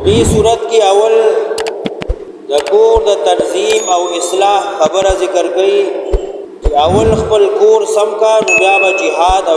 دې صورت کې اول د کور د تنظیم او اصلاح خبره ذکر کړي چې اول خپل کور سم کا نو بیا به جهاد او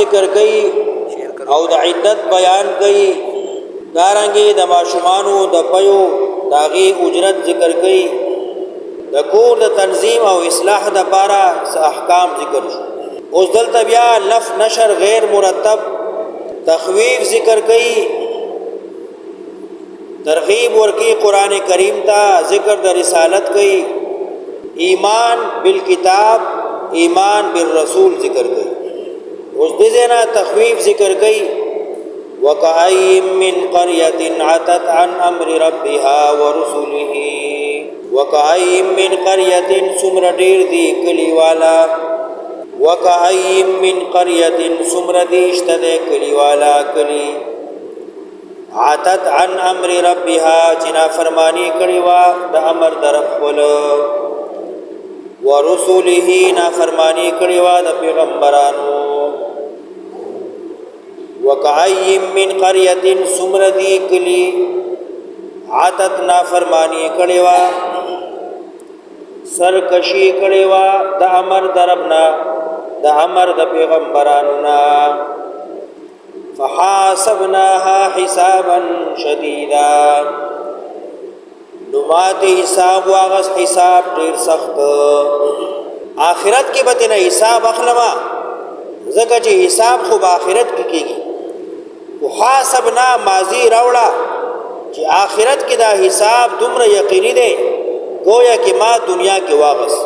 ذکر کړي او د عدت بیان کړي. دارنګې د ماشومانو د پيو داغي اجرت ذکر کړي. د کور د تنظیم او اصلاح د لپاره احکام ذکر شو. اوس دلته بیا لف نشر غیر مرتب تخویف ذکر کړي. ترغیب ورکی قرآن کریم تا ذکر د رسالت کئی. ایمان بالکتاب ایمان بالرسول ذکر کئی. اس دینا تخویف ذکر کئی. وَكَأَيِّن مِّن قَرْيَةٍ عَتَتْ عَنْ أَمْرِ رَبِّهَا وَرُسُلِهِ وَكَأَيِّن مِّن قَرْيَةٍ سُمْرَ ډیر دی کلی والا. وَكَأَيِّن مِّن قَرْيَةٍ سُمْرَ دیشت دی کلی والا کلی عاتت عن امر ربها جنا فرمانی کړي وا د امر در خپل ورسوله نا فرمانی کړي وا د پیغمبرانو. وکای من قريه سمردی کلی عاتت نا فرمانی کړي وا سرکشی کړي وا د امر دربنا د امر د پیغمبرانو نا. فحاسبناها حسابا شديدا نمات حساب واغس حساب ډیر سخت. آخرت کې به نه حساب اخلما زکه چې حساب خو آخرت کې کیږي. وحاسبنا ماضی راوړه چې آخرت کې دا حساب دومره یقیني دی گویا کې ما دنیا کې واغس.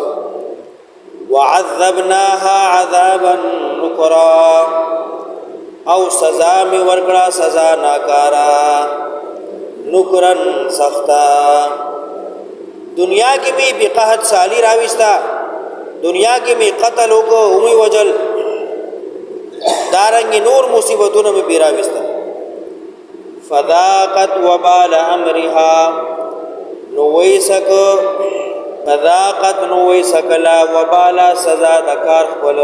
وعذبناها عذابا نکرا او سزا می ورکړه سزا ناکارا نکرن سختا. دنیا کې می بقحط سالی راويستا دنیا کې می قتل وکړو اومي وجل دارنګ نور مصیبتونه می پیراويستا. فذاقت وبال امرها نويسک فذاقت نويسکلا وبال سزا د کار خپل.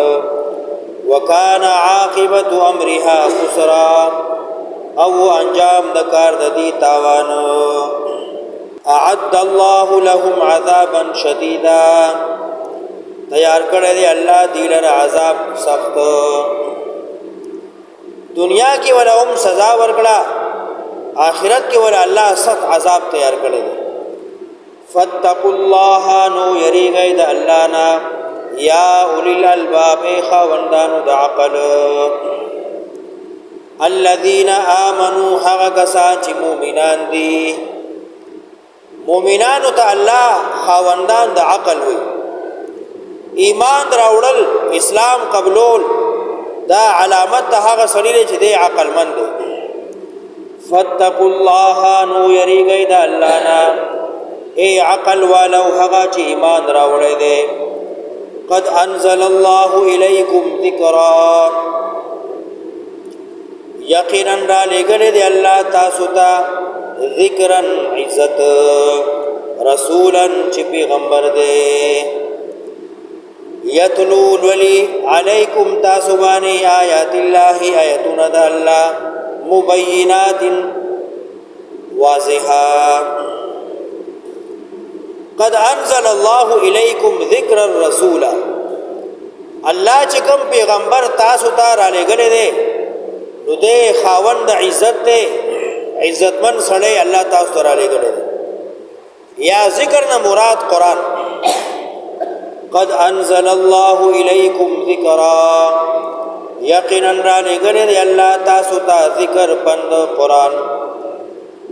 وکان عاقبت امرها خسرا او انجام د کار د دې تاوان. اعد الله لهم عذابا شديدا تیار کړی دی الله دې لپاره عذاب سخت. دنیا کې ولا هم سزا ورکړه آخرت کې ولا الله سخت عذاب تیار کړی دی. فاتقوا الله نو یریږئ د الله نه یا اولی الالباب خواندانو د عقل. الذین آمنوا هغه کسان چې مؤمنان دي. مؤمنانو ته الله خواندان د عقل وي. ایمان راوړل اسلام قبول دا علامت د هغه سړي چې دی عقل مند دی. فاتقوا الله نو یریږئ د الله نه ای عقل والو هغه چې ایمان راوړی دی. قد انزل الله الیکم ذکرا یقینا را لګل دی الله تاسو ته ذکرن عزت رسولا چې پیغمبر دی. یتلو ولی علیکم تاسو باندې آیات الله آیاتنا د الله مبینات واضحات. قد انزل الله الیکم ذکر الرسول الله چې کوم پیغمبر تاسو ته را لګلې دی نو دې خاوند عزت دی عزتمن سړی الله تاسو ته را لګلې دی. یا ذکر نه مراد قران. قد انزل الله الیکم ذکرا یقینا را لګلې دی الله تاسو ته ذکر پند قران.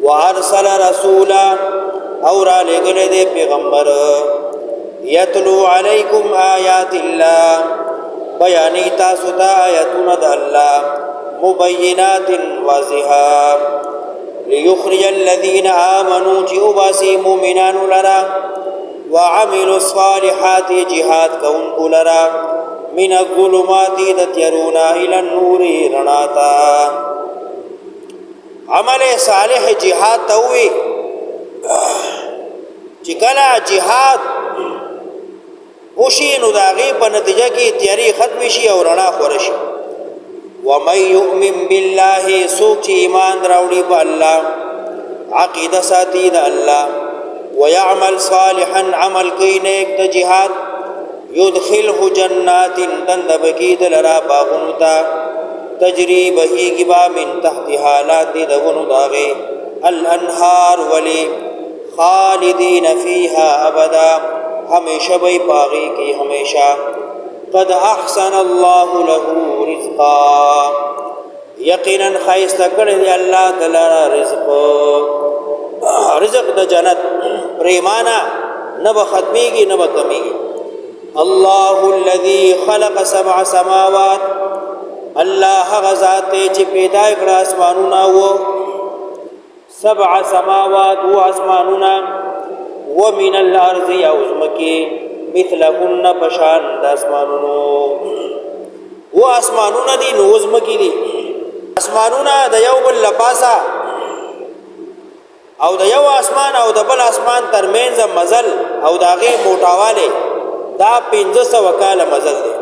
وارسل رسولا اور لګلې دې پیغمبر یتلو علیکم آیات الله بیانی تاسو ته آیاتونه د الله مبینات واضحات. ليخرج الذين آمنوا جئوباسي مؤمنان لرا وعملوا الصالحات جهاد كون لرا من الظلمات دتيرونا الى النور رناتا. عمل صالح جهاد توي چې کله جهاد وشي نو داغي په نتیجه کې تیاری ختم شي او رڼا خور شي. ومن یؤمن بالله سوک چې ایمان راوړي په الله عقیده ساتي د الله ويعمل صالحا عمل کوي نیک د جهاد يدخله جنات دندبکی دلرا باغونو تا تجری بهیگی با من تحتها لاندې دغونو داغه الانهار ولی خالدین فیها ابدا ہمیشہ بی باغی کی ہمیشہ قد احسن اللہ له رزقا یقینا خیست کړی اللہ دلرا رزق د جنت پریمانا نب ختمیگی نب کمیگی اللہ الذي خلق سبع سماوات اللہ غزات چی پیدا کړه اسمانونا و سبع سماوات و اسمانونا ومن الارض یوزمکی مثلهن پشان د اسمانونو و اسمانونا دی نوزمکی دی اسمانونا د you bill لپاسا O the you اسمان او د بل اسمان ترمنځ مزل او داغه موټاواله دا 1500 کاله مزل دی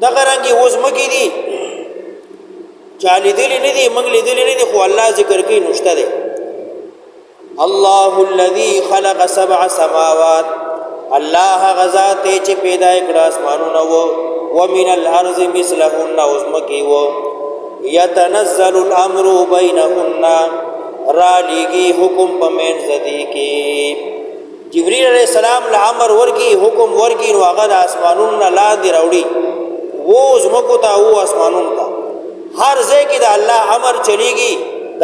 دغه رنګي وزمکی دي چالي دلی نه دي منګلي دلی نه دي خو الله ذکر کوي نشته دي الله الذي خلق سبع سماوات الله غزات چې پیدا کړ اسمانونه و من الارض مثلهن وزمکی و يتنزل الامر بينهن را لګي حکم پمن زدي کې جبريل عليه السلام له امر ورکی حکم ورکی نو هغه د اسمانونو لاندې راوړي وہ زمکو تا وہ اسمانون تا ہر ځای کې د الله امر چلیږي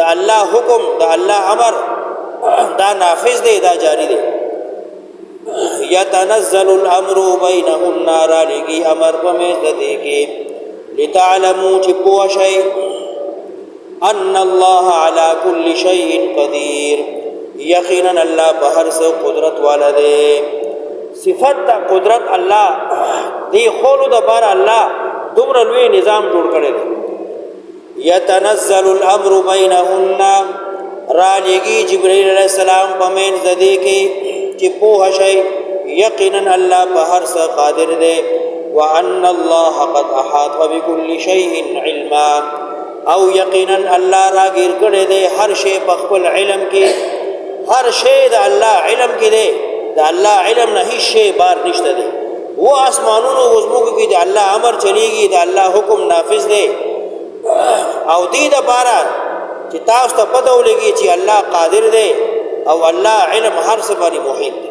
د الله حکم د الله امر دا نافذ دی دا جاری دی یتنزل الامر بینهن را لګي امر په مې د دې کې لتعلموا چې پوه شئ ان الله على كل شيء قدير یقینا الله په هر څه قدرت والا دی صفت قدرت الله دی خولو د بار الله دومره لوی نظام جوړ کړی دی یتنزل الامر بینهن را لګي جبرائیل علیہ السلام په مین زدی کې چې په شی یقینا الله په هر څه قادر دی وان الله قد احاط بكل شيء علما او یقینا الله راګیر کړی دی هر شی په خپل علم کې هر شی د الله علم کې دی د الله علم نه هیڅ شی بار نشته دی وہ آسمانونو وزموږ کې د الله امر چلیږي د الله حکم نافذ دی او دې د بارا چې تاسو ته پته ولګي چې الله قادر دی او الله علم هر څه باندې محیط دی